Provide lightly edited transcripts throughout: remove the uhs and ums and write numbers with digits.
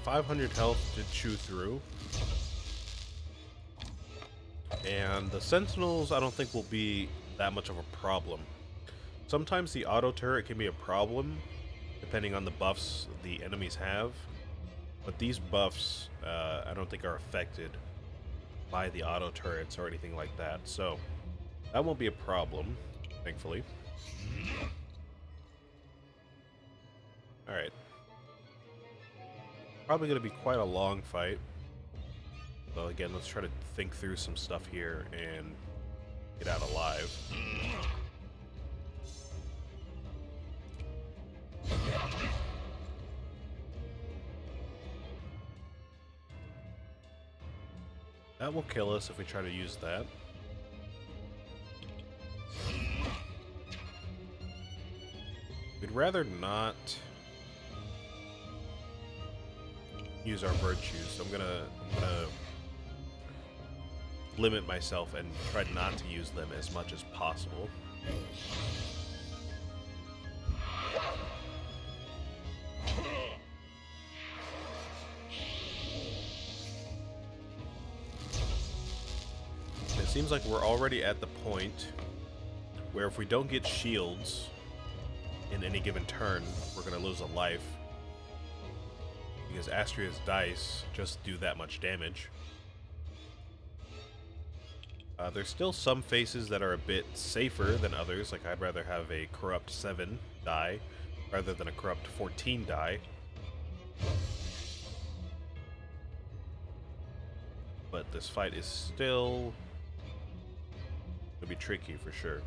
500 health to chew through. And the Sentinels, I don't think will be that much of a problem. Sometimes the auto turret can be a problem, depending on the buffs the enemies have. But these buffs, I don't think are affected by the auto turrets or anything like that. So that won't be a problem, thankfully. Alright. Probably going to be quite a long fight. So again, let's try to think through some stuff here and get out alive. That will kill us if we try to use that. We'd rather not use our virtues, so I'm gonna limit myself and try not to use them as much as possible. It seems like we're already at the point where if we don't get shields in any given turn, we're going to lose a life. Because Astrea's dice just do that much damage. There's still some faces that are a bit safer than others, like I'd rather have a Corrupt 7 die rather than a Corrupt 14 die. But this fight is still going to be tricky for sure.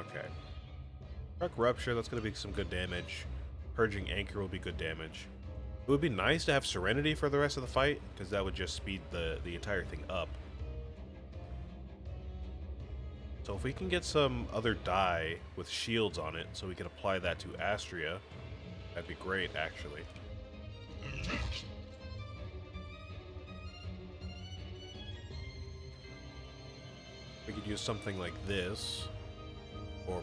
Okay. Truck Rupture, that's going to be some good damage. Purging Anchor will be good damage. It would be nice to have Serenity for the rest of the fight, because that would just speed the entire thing up. So if we can get some other die with shields on it, so we can apply that to Astrea, that'd be great, actually. We could use something like this. Or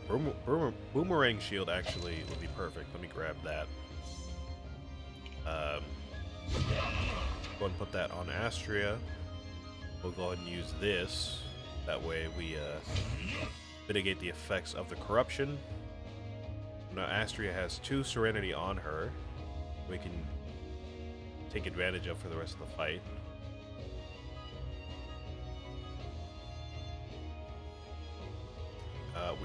Boomerang Shield actually would be perfect. Let me grab that. Go ahead and put that on Astrea. We'll go ahead and use this. That way we mitigate the effects of the corruption. Now Astrea has 2 Serenity on her. We can take advantage of for the rest of the fight.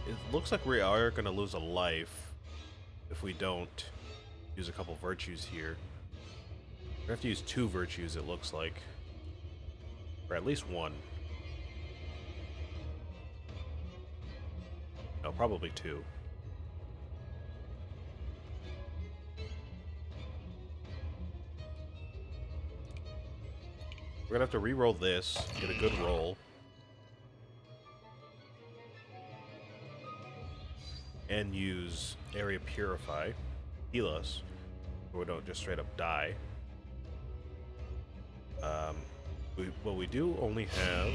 It looks like we are going to lose a life if we don't use a couple virtues here. We have to use 2 virtues, it looks like. Or at least 1. No, probably 2. We're going to have to re-roll this, get a good roll. And use Area Purify, heal us, so we don't just straight up die. We do only have...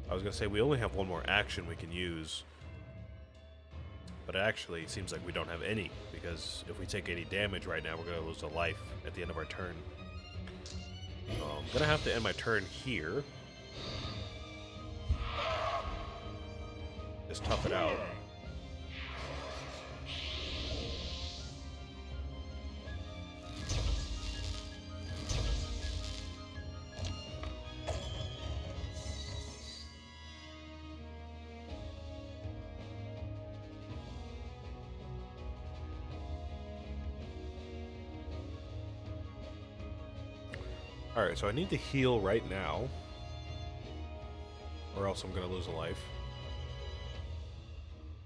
I was going to say we only have 1 more action we can use, but it actually seems like we don't have any, because if we take any damage right now, we're going to lose a life at the end of our turn. So I'm going to have to end my turn here. Just tough it out. Alright, so I need to heal right now, or else I'm going to lose a life.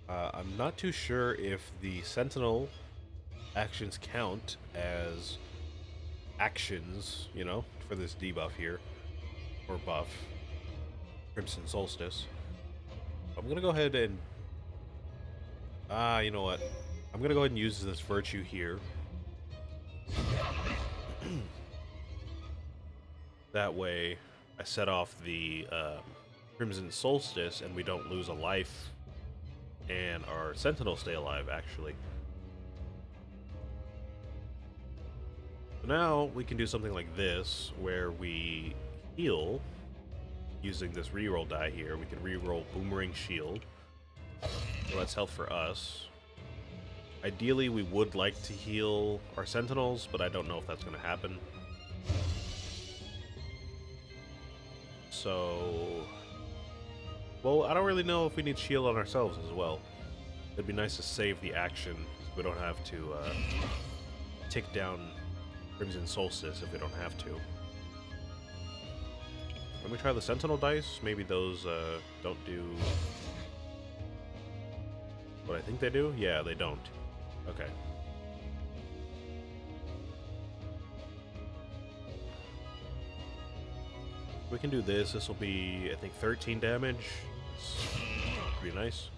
I'm not too sure if the Sentinel actions count as actions, you know, for this debuff here, or buff, Crimson Solstice. I'm going to go ahead and, you know what, I'm going to go ahead and use this virtue here. That way, I set off the Crimson Solstice and we don't lose a life, and our Sentinels stay alive, actually. So now we can do something like this, where we heal using this reroll die here. We can reroll Boomerang Shield. So that's health for us. Ideally, we would like to heal our Sentinels, but I don't know if that's going to happen. So... well, I don't really know if we need shield on ourselves as well. It'd be nice to save the action, so we don't have to tick down Crimson Solstice if we don't have to. Let me try the Sentinel dice. Maybe those don't do what I think they do? Yeah, they don't. Okay. We can do this. This will be, I think, 13 damage. It's pretty nice.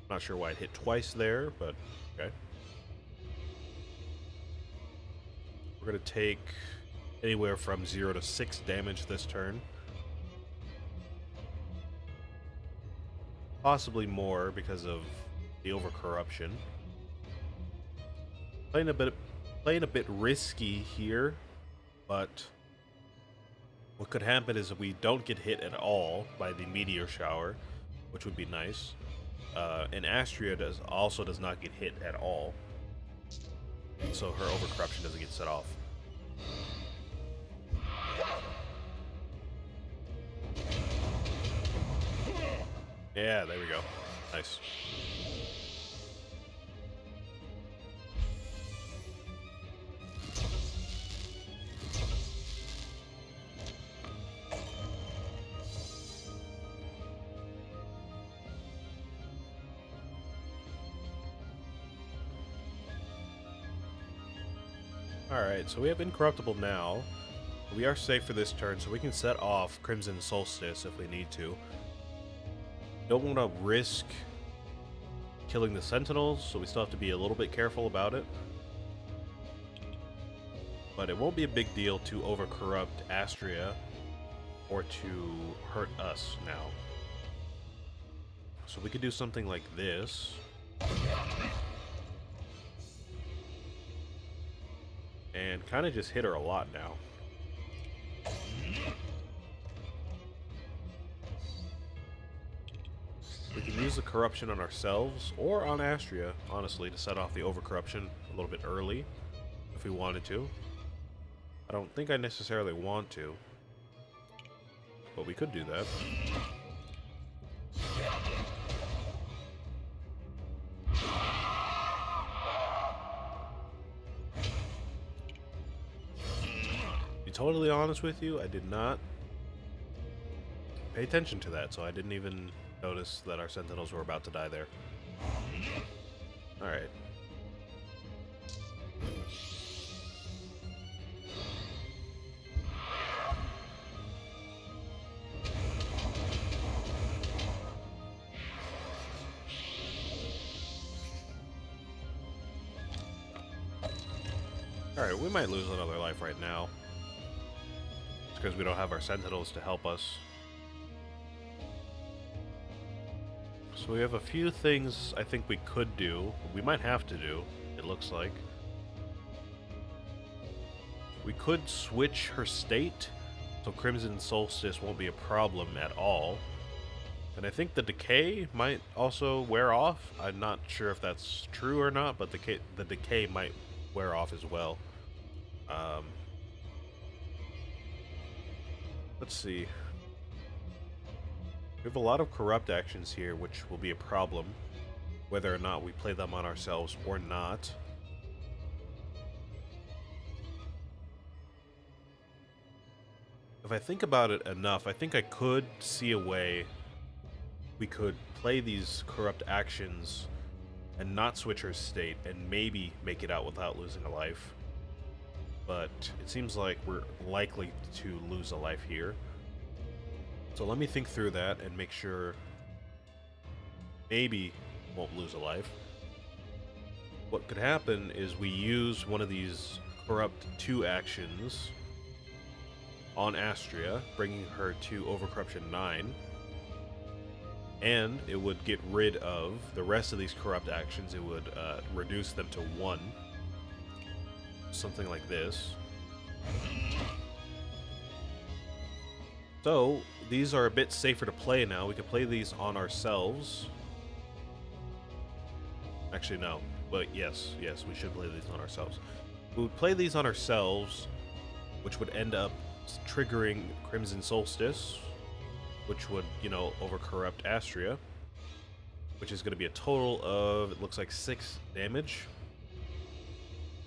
Not sure why it hit twice there, but okay. We're going to take anywhere from 0 to 6 damage this turn. Possibly more because of the overcorruption. Playing a bit risky here, but what could happen is we don't get hit at all by the meteor shower, which would be nice. And Astrea also does not get hit at all, so her overcorruption doesn't get set off. Yeah, there we go. Nice. Alright, so we have Incorruptible now. We are safe for this turn, so we can set off Crimson Solstice if we need to. Don't want to risk killing the Sentinels, so we still have to be a little bit careful about it. But it won't be a big deal to overcorrupt Astrea or to hurt us now. So we could do something like this. And kind of just hit her a lot now. We can use the corruption on ourselves or on Astrea, honestly, to set off the overcorruption a little bit early if we wanted to. I don't think I necessarily want to, but we could do that. To be totally honest with you, I did not pay attention to that, so I didn't even notice that our Sentinels were about to die there. Alright. Alright, we might lose another life right now. It's because we don't have our Sentinels to help us. So we have a few things I think we could do. We might have to do, it looks like. We could switch her state, so Crimson Solstice won't be a problem at all. And I think the decay might also wear off. I'm not sure if that's true or not, but the decay might wear off as well. Let's see. We have a lot of corrupt actions here, which will be a problem, whether or not we play them on ourselves or not. If I think about it enough, I think I could see a way we could play these corrupt actions and not switch her state and maybe make it out without losing a life. But it seems like we're likely to lose a life here. So let me think through that and make sure maybe won't lose a life. What could happen is we use one of these corrupt 2 actions on Astrea, bringing her to Overcorruption 9. And it would get rid of the rest of these corrupt actions. It would reduce them to 1. Something like this. So, these are a bit safer to play now. We can play these on ourselves. Actually, no. But yes, we should play these on ourselves. We would play these on ourselves, which would end up triggering Crimson Solstice, which would, overcorrupt Astrea, which is going to be a total of, it looks like 6 damage,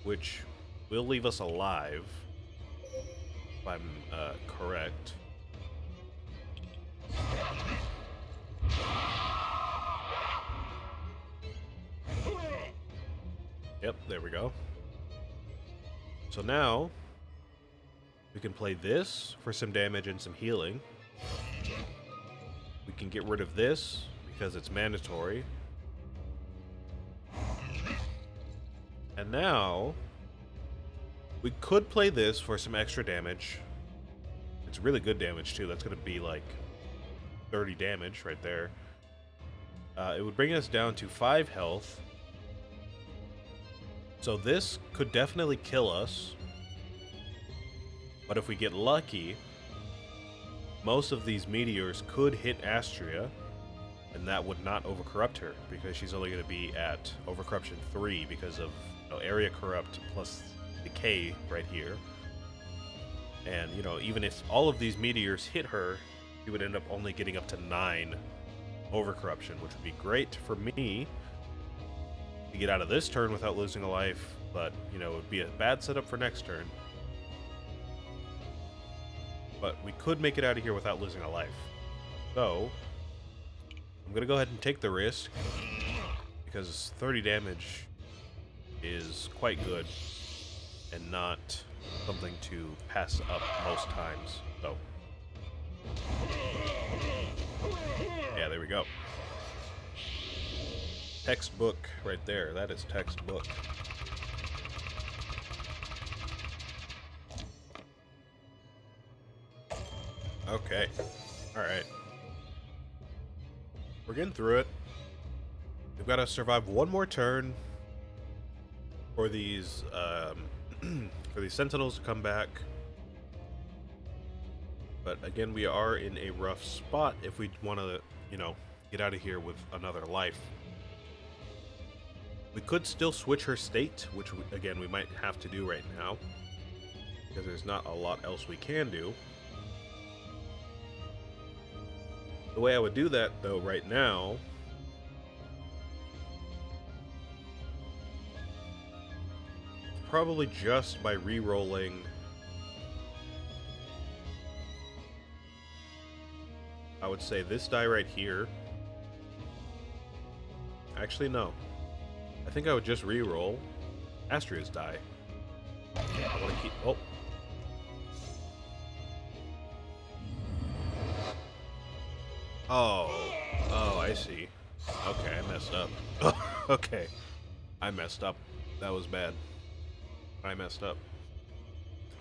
which will leave us alive, if I'm correct. Yep, there we go. So now, we can play this for some damage and some healing. We can get rid of this because it's mandatory. And now, we could play this for some extra damage. It's really good damage too. That's going to be like 30 damage right there. It would bring us down to 5 health. So this could definitely kill us. But if we get lucky, most of these meteors could hit Astrea, and that would not overcorrupt her, because she's only going to be at Overcorruption 3 because of area corrupt plus decay right here. And, even if all of these meteors hit her, she would end up only getting up to 9 Overcorruption, which would be great for me to get out of this turn without losing a life, but, it would be a bad setup for next turn. But we could make it out of here without losing a life. So, I'm going to go ahead and take the risk, because 30 damage is quite good, and not something to pass up most times. So, yeah, there we go. Textbook right there. That is textbook. Okay. Alright. We're getting through it. We've got to survive one more turn for these for these sentinels to come back. But again, we are in a rough spot if we want to, get out of here with another life. We could still switch her state, which again we might have to do right now, because there's not a lot else we can do. The way I would do that, though, right now, probably just by re-rolling I would say this die right here. Actually, no. I think I would just re-roll Astrea's die. I want to keep... Oh. Oh, I see. Okay, I messed up. Okay. I messed up. That was bad. I messed up.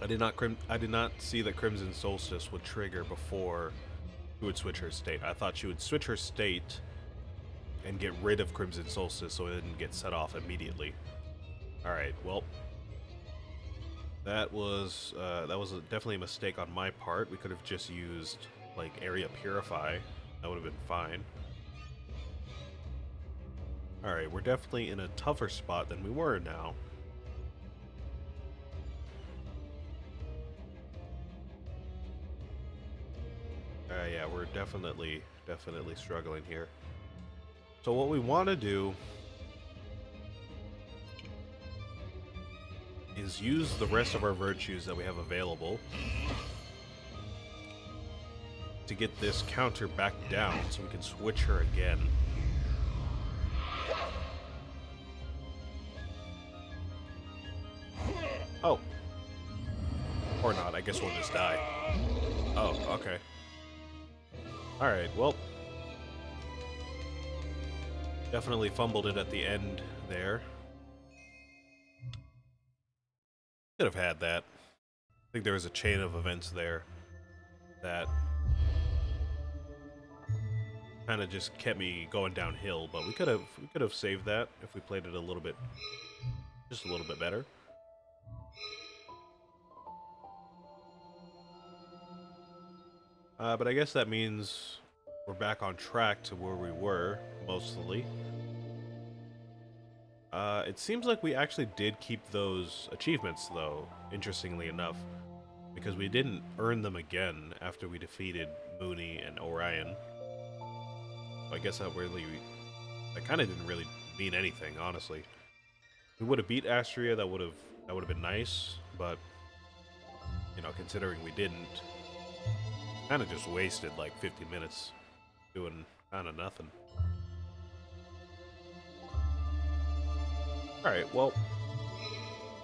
I did not see that Crimson Solstice would trigger before she would switch her state. I thought she would switch her state and get rid of Crimson Solstice so it didn't get set off immediately. Alright, well, that was definitely a mistake on my part. We could have just used, like, Area Purify. That would have been fine. Alright, we're definitely in a tougher spot than we were now. Yeah, we're definitely struggling here. So what we want to do is use the rest of our virtues that we have available to get this counter back down so we can switch her again. Oh. Or not, I guess we'll just die. Oh, okay. Alright, well. Definitely fumbled it at the end there. Could have had that. I think there was a chain of events there. that kind of just kept me going downhill. But we could have saved that if we played it a little bit, just a little bit better. But I guess that means we're back on track to where we were mostly. It seems like we actually did keep those achievements, though, interestingly enough, because we didn't earn them again after we defeated Mooney and Orion. So I guess that kind of didn't really mean anything, honestly. If we would have beat Astrea, that would have been nice, but considering we didn't, kind of just wasted like 50 minutes doing kind of nothing. Alright, well,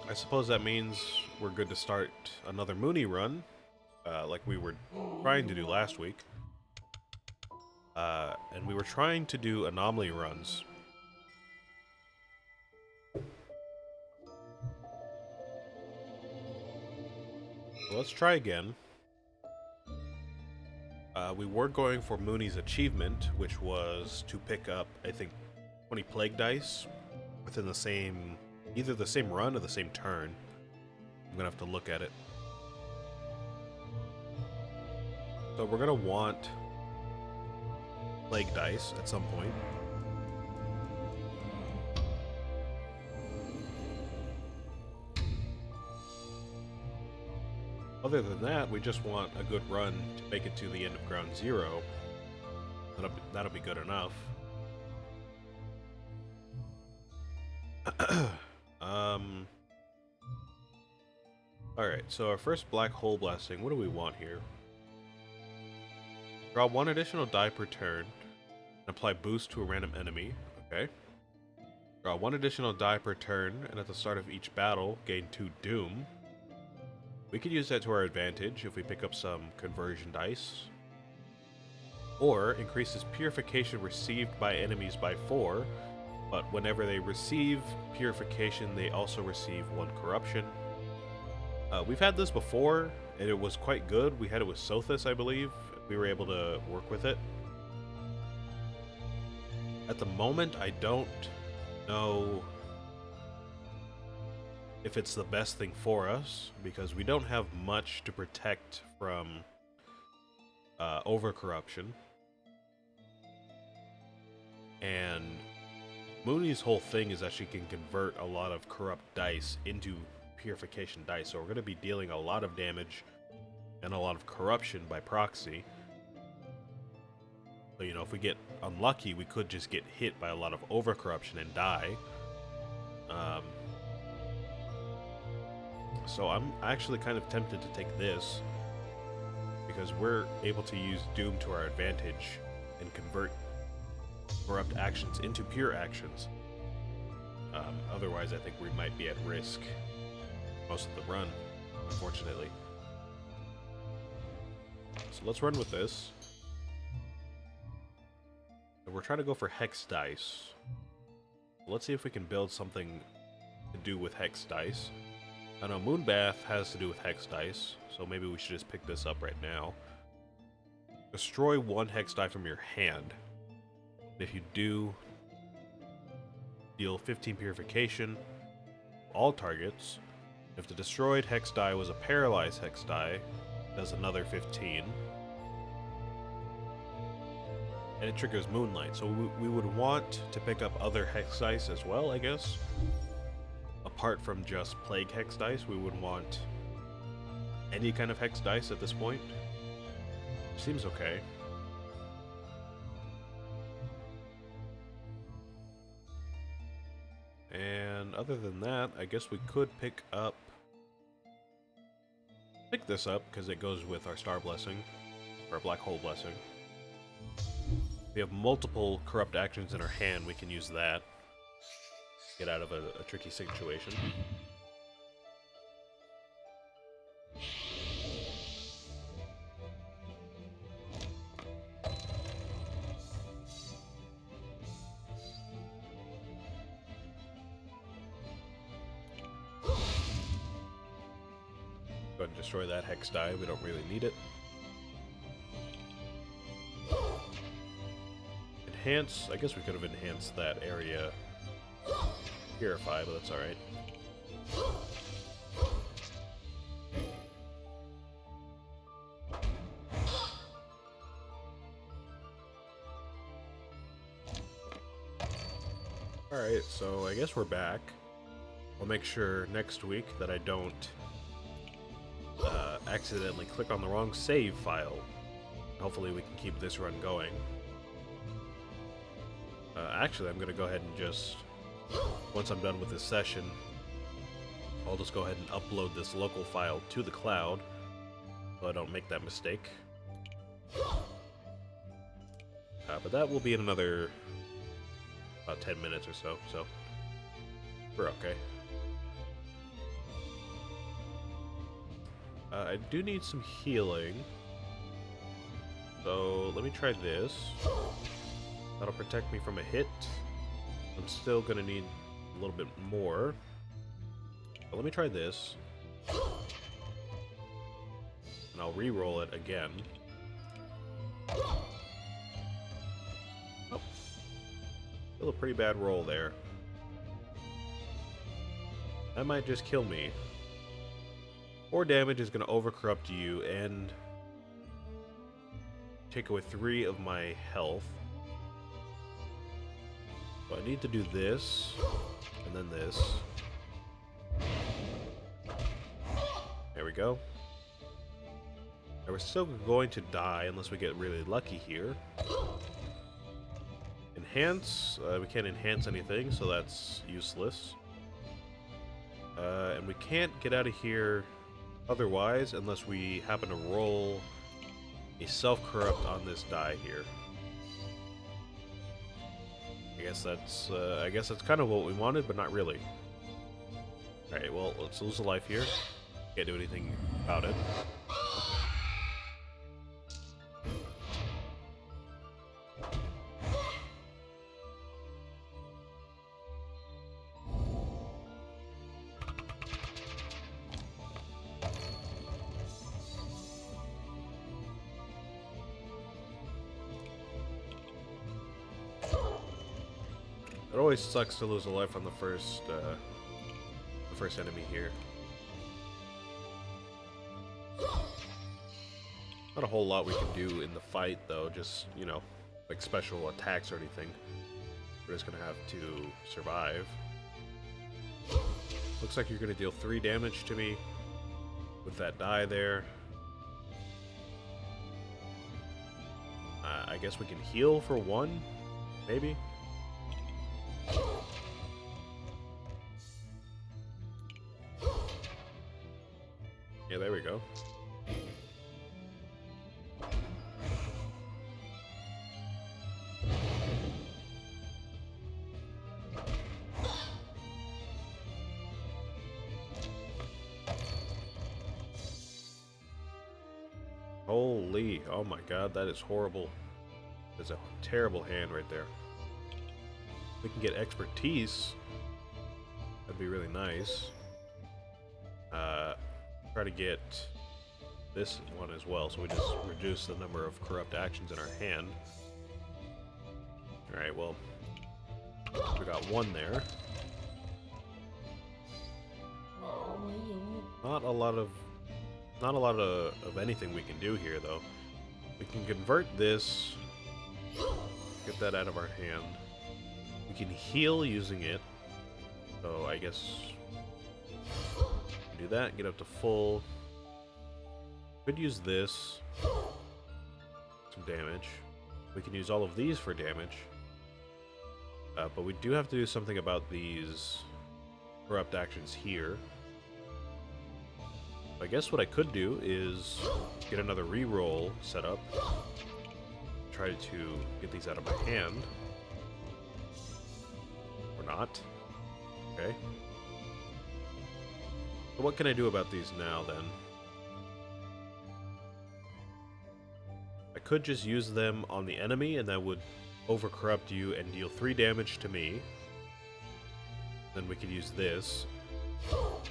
I suppose that means we're good to start another Mooney run, like we were trying to do last week. And we were trying to do anomaly runs. So let's try again. We were going for Mooney's achievement, which was to pick up, I think, 20 plague dice within either the same run or the same turn. I'm gonna have to look at it. So we're gonna want plague dice at some point. Other than that, we just want a good run to make it to the end of Ground Zero. That'll be good enough. Alright, so our first black hole blessing, what do we want here? Draw 1 additional die per turn and apply boost to a random enemy. Okay. Draw 1 additional die per turn and at the start of each battle, gain 2 doom. We could use that to our advantage if we pick up some conversion dice. Or increases purification received by enemies by 4, but whenever they receive purification, they also receive 1 corruption. We've had this before, and it was quite good. We had it with Sothis, I believe. We were able to work with it. At the moment, I don't know if it's the best thing for us, because we don't have much to protect from overcorruption. And Mooney's whole thing is that she can convert a lot of corrupt dice into purification dice, so we're going to be dealing a lot of damage and a lot of corruption by proxy. So, if we get unlucky, we could just get hit by a lot of overcorruption and die. So I'm actually kind of tempted to take this, because we're able to use Doom to our advantage and convert corrupt actions into pure actions. Otherwise, I think we might be at risk most of the run, unfortunately. So let's run with this. And we're trying to go for hex dice. Let's see if we can build something to do with hex dice. I know Moonbath has to do with hex dice, so maybe we should just pick this up right now. Destroy 1 hex die from your hand. If you do, deal 15 purification, all targets. If the destroyed hex die was a paralyzed hex die, it does another 15. And it triggers Moonlight, so we would want to pick up other hex dice as well, I guess. Apart from just Plague hex dice, we would want any kind of hex dice at this point. Seems okay. And other than that, I guess we could pick this up because it goes with our Star Blessing, or our Black Hole Blessing. If we have multiple corrupt actions in our hand, we can use that. Get out of a tricky situation. Go ahead and destroy that hex die. We don't really need it. enhance... I guess we could have enhanced that area purify, but that's alright. Alright, so I guess we're back. I'll make sure next week that I don't accidentally click on the wrong save file. Hopefully we can keep this run going. Actually, I'm going to go ahead and just, once I'm done with this session, I'll just go ahead and upload this local file to the cloud so I don't make that mistake. But that will be in another about 10 minutes or so, so we're okay. I do need some healing, so let me try this. That'll protect me from a hit. I'm still gonna need a little bit more, but let me try this, and I'll re-roll it again. Oh, still a pretty bad roll there. That might just kill me. 4 damage is going to overcorrupt you and take away 3 of my health. So I need to do this, and then this. There we go. Now we're still going to die unless we get really lucky here. Enhance. We can't enhance anything, so that's useless. And we can't get out of here otherwise unless we happen to roll a self-corrupt on this die here. I guess that's kind of what we wanted, but not really. Alright, well, let's lose a life here. Can't do anything about it. It always sucks to lose a life on the first enemy here. Not a whole lot we can do in the fight, though. Just, you know, like special attacks or anything. We're just gonna have to survive. Looks like you're gonna deal 3 damage to me with that die there. I guess we can heal for 1, maybe. Yeah, there we go. Holy, oh my god, that is horrible. That's a terrible hand right there. We can get expertise. That'd be really nice. Try to get this one as well, so we just reduce the number of corrupt actions in our hand. Alright, well, we got 1 there. Not a lot of anything we can do here, though. We can convert this, get that out of our hand. We can heal using it, so I guess do that, get up to full. Could use this, some damage. We can use all of these for damage, but we do have to do something about these corrupt actions here. I guess what I could do is get another reroll set up, try to get these out of my hand. Or not. Okay. So what can I do about these now, then? I could just use them on the enemy, and that would overcorrupt you and deal 3 damage to me. Then we could use this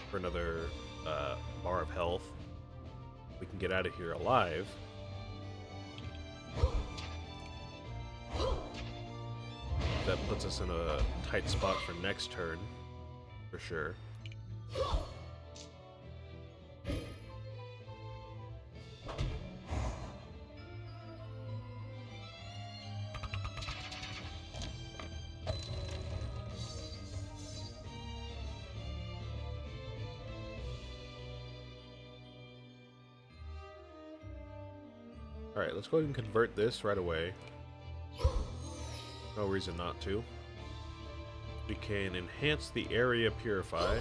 for another bar of health. We can get out of here alive. that puts us in a tight spot for next turn, for sure. Alright, let's go ahead and convert this right away. No reason not to. We can enhance the area purify.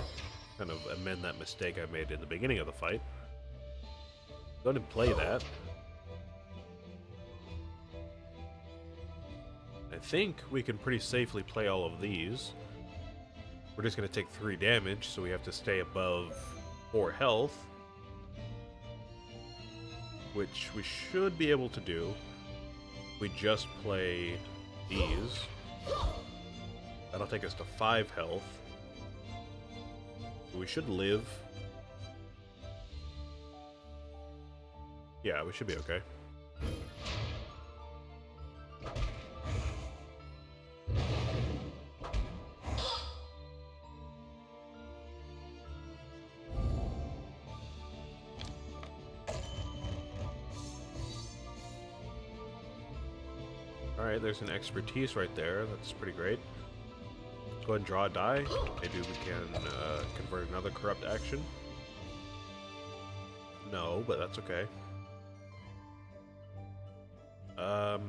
Kind of amend that mistake I made in the beginning of the fight. Go ahead and play that. I think we can pretty safely play all of these. We're just going to take 3 damage, so we have to stay above 4 health. Which we should be able to do. We just play these. That'll take us to 5 health. We should live. Yeah, we should be okay. Alright, there's an expertise right there. That's pretty great. Go ahead and draw a die. Maybe we can convert another corrupt action. No, but that's okay. Go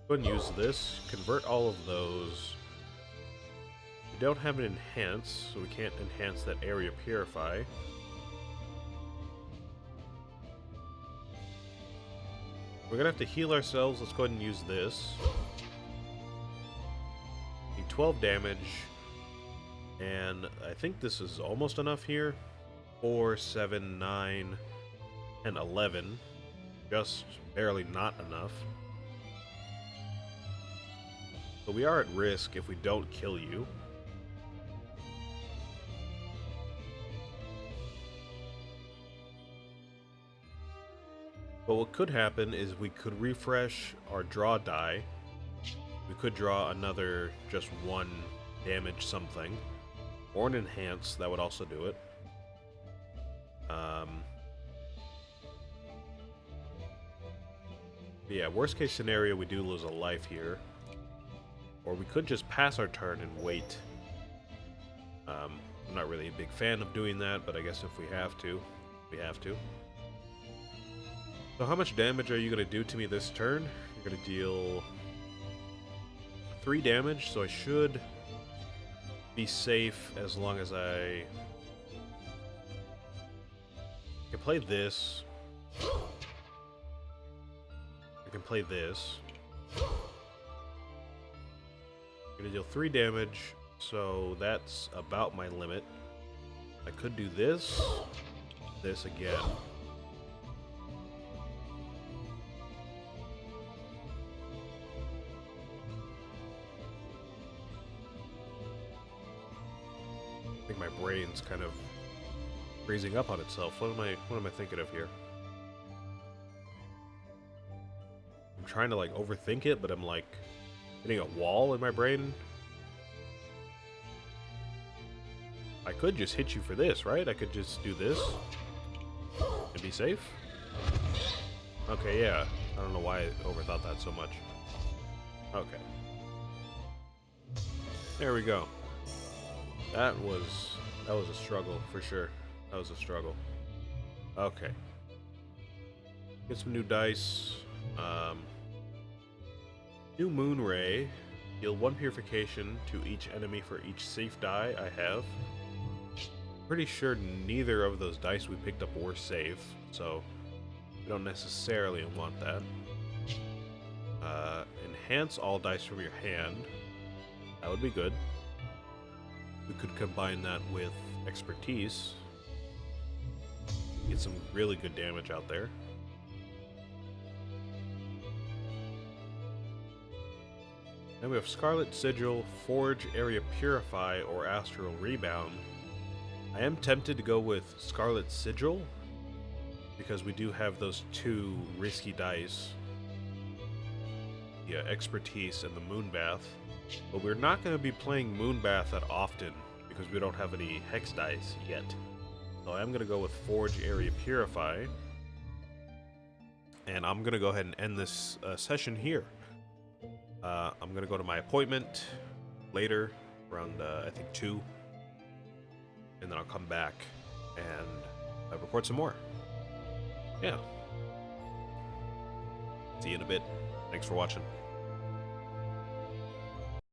ahead and use this. Convert all of those. We don't have an enhance, so we can't enhance that area purify. We're gonna have to heal ourselves. Let's go ahead and use this. Need 12 damage. And I think this is almost enough here. 4, 7, 9, and 11. Just barely not enough. But we are at risk if we don't kill you. But what could happen is we could refresh our draw die. We could draw another just 1 damage something. Or an enhance, that would also do it. Yeah, worst case scenario, we do lose a life here. Or we could just pass our turn and wait. I'm not really a big fan of doing that, but I guess if we have to, we have to. So how much damage are you going to do to me this turn? You're going to deal 3 damage, so I should be safe as long as I can play this. I can play this. I'm going to deal 3 damage, so that's about my limit. I could do this again. I think my brain's kind of freezing up on itself. What am I thinking of here? I'm trying to like overthink it, but I'm like hitting a wall in my brain. I could just hit you for this, right? I could just do this and be safe. Okay, yeah. I don't know why I overthought that so much. Okay. There we go. That was a struggle for sure. That was a struggle. Okay. Get some new dice. New Moon Ray. Deal 1 purification to each enemy for each safe die I have. Pretty sure neither of those dice we picked up were safe, so we don't necessarily want that. Enhance all dice from your hand. That would be good. We could combine that with expertise. Get some really good damage out there. Then we have Scarlet Sigil, Forge, Area Purify, or Astral Rebound. I am tempted to go with Scarlet Sigil, because we do have those 2 risky dice. the expertise in the Moonbath, but we're not going to be playing Moonbath that often because we don't have any Hex dice yet. So I'm going to go with Forge Area Purify, and I'm going to go ahead and end this session here. I'm going to go to my appointment later, around I think 2, and then I'll come back and record some more. Yeah. See you in a bit. Thanks for watching.